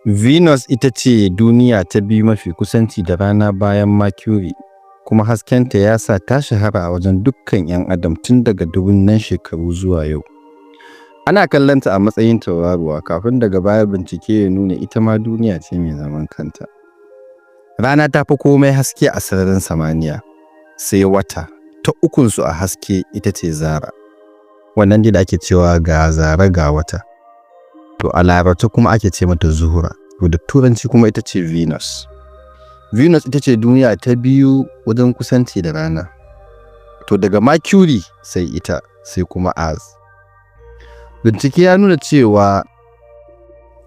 Venus ita ce duniya ta biyu mafi kusanci da rana bayan Mercury, kuma haskenta ya sa ta shahara a wajen dukkan 'yan adam tun daga dubunnan shekaru zuwa yau. Ana kallonta a matsayin tauraruwa kafin daga baya bincike ya nuna ita ma duniya ce mai zaman kanta. Rana ta fi komai haske a sararin samaniya, sai wata ta ukunsu a haske ita ce Zara. Wannan da ake cewa ga Zara ga wata. To a Larabci kuma ake ce mata Zuhura, to da Turanci kuma ita ce Venus. Venus ita ce duniya ta biyu wajen kusanci da rana. To daga Mercury sai ita, sai kuma Earth. Bincike ya nuna cewa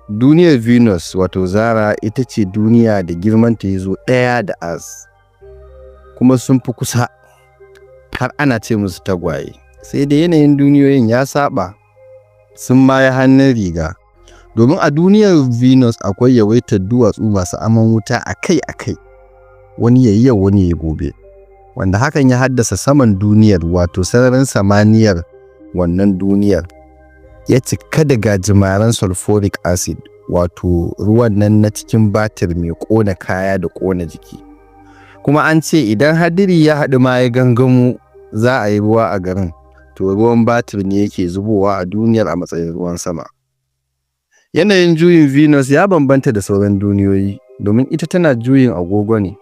duniyar Venus wato Zara ita ce duniya da girmanta ya zo ɗaya da Earth, kuma sun fi kusa, har ana ce musu tagwaye. Sai da yanayin duniyoyin ya saba, sun ma yi hannun riga. Domin a duniyar Venus akwai yawaitar duwatsu masu aman wuta akai-akai, wani yayi yau wani yayi gobe, wanda hakan ya haddasa saman duniyar wato sararin samaniyar wannan duniyar ya cika da gajimaren sulfuric acid, wato ruwan nan na cikin batir mai ƙona kaya da ƙona jiki. Kuma an ce idan hadiri ya haɗu ma ya gangamo za a yi ruwa a garin, to ruwan batir ne yake zubowa a duniyar a matsayin ruwan sama. Yanayin juyin Venus ya bambanta da sauran duniyoyi, domin ita tana juyin agogo ne,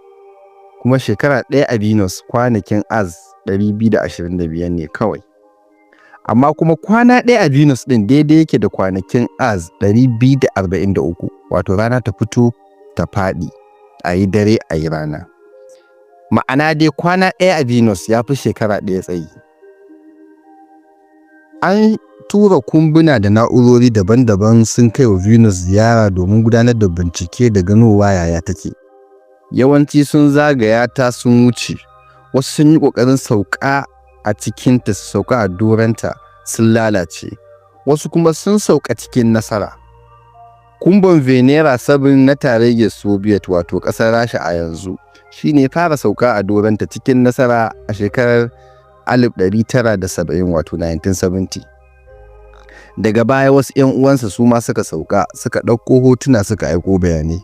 kuma shekara ɗaya a Venus kwanakin Earth 225 ne kawai. Amma kuma kwana ɗaya a Venus ɗin daidai yake da kwanakin Earth 243, wato rana ta fito ta faɗi, a yi dare a yi rana. Ma'ana dai kwana ɗaya a Venus ya fi shekara ɗaya tsayi. An tura kumbuna da na'urori daban-daban sun kai wa Venus ziyara domin gudanar da bincike da ganowa yaya take. Yawanci sun zagaya ta sun wuce, wasu sun yi ƙoƙarin sauka a cikinta su sauka a doranta sun lalace, wasu kuma sun sauka cikin nasara. Kumbon Venera 7 na tarayyar Soviet wato ƙasar Rasha a yanzu shi ne fara sauka a doranta cikin nasara a shekarar 1970 wato 1970. Daga baya wasu 'yan uwansa su ma suka sauka, suka ɗauko hotuna suka aiko bayanai.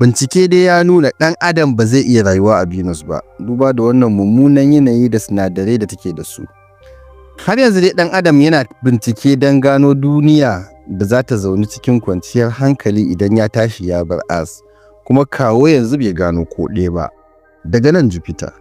Bincike dai ya nuna ɗan adam ba zai iya rayuwa a Venus ba, duba da wannan mummunan yanayi da sinadarai da take da su. Har yanzu dai ɗan adam yana bincike don gano duniya da za ta zaune cikin kwanciyar hankali idan ya tashi ya bar Earth, kuma kawo yanzu bai gano ko ɗaya ba. Daga nan Jupiter.